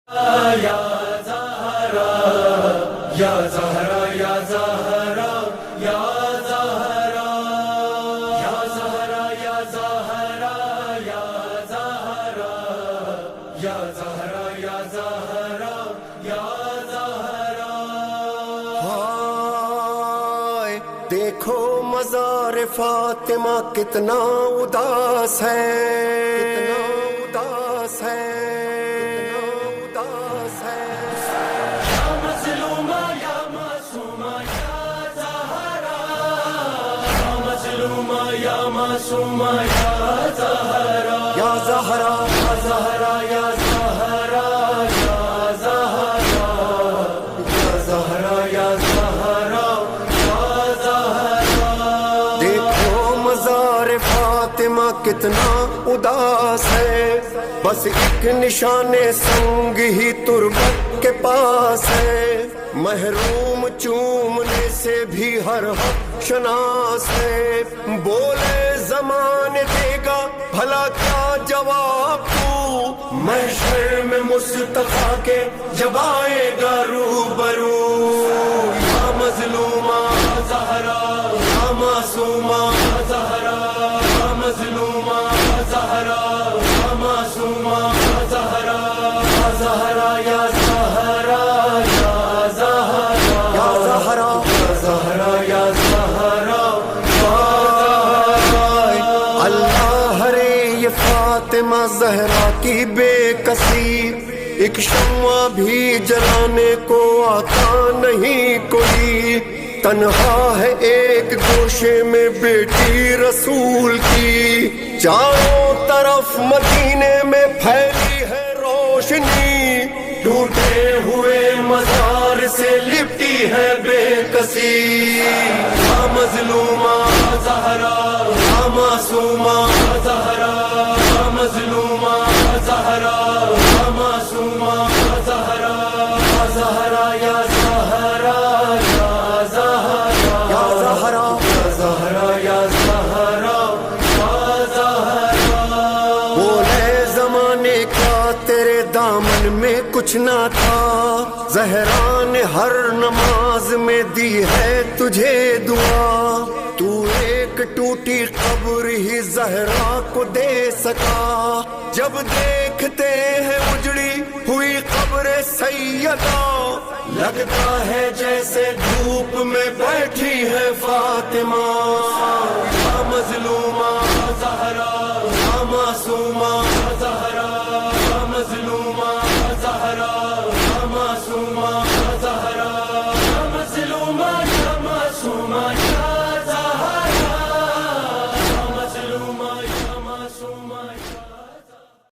یا زہرا یا زہرا یا زہرا یا زہرا یا زہرا یا زہرا یا زہرا یا زہرا یا زہرا یا زہرا. ہائے دیکھو مزار فاطمہ کتنا اداس ہے، کتنا اداس ہے، یا معصومہ یا زہرا یا زہرا یا زہرا یا زہرا یا زہرا یا زہرا یا زہرا یا زہرا. دیکھو مزار فاطمہ کتنا اداس ہے، بس ایک نشان سنگ ہی تربت کے پاس ہے. محروم چومنے سے بھی ہر حق شناس ہے. بولے زمان دے گا بھلا کیا جواب تو، محشر میں مصطفیٰ کے جب آئے گا روبرو. یا مظلومہ زہرا یا معصومہ زہرا یا مظلومہ زہرا یا معصومہ زہرا یا زہرا یا زہرا یا زہرا یا زہرا یا زہرا یا زہرا. اللہ رے یہ فاطمہ زہرا کی بے کسی، ایک شمع بھی جلانے کو آتا نہیں کوئی. تنہا ہے ایک گوشے میں بیٹی رسول کی، چاروں طرف مدینے میں پھیلی ہے روشنی. ٹوٹے ہوئے مزار سے لپٹی ہے بے کسی. یا مظلومہ زہرا یا معصومہ زہرا یا مظلومہ زہرا یا معصومہ زہرا یا زہرا یا زہرا یا زہرا یا زہرا یا زہرا یا زہرا یا زہرا. بولے زمانے کا تیرے دامن میں کچھ نہ تھا، زہرا نے ہر نماز میں دی ہے تجھے دعا. تو ایک ٹوٹی قبر ہی زہرا کو دے سکا. جب دیکھتے ہیں اجڑی ہوئی قبر سیدہ، لگتا ہے جیسے دھوپ میں بیٹھی ہے فاطمہ. یا مظلومہ زہرا یا معصومہ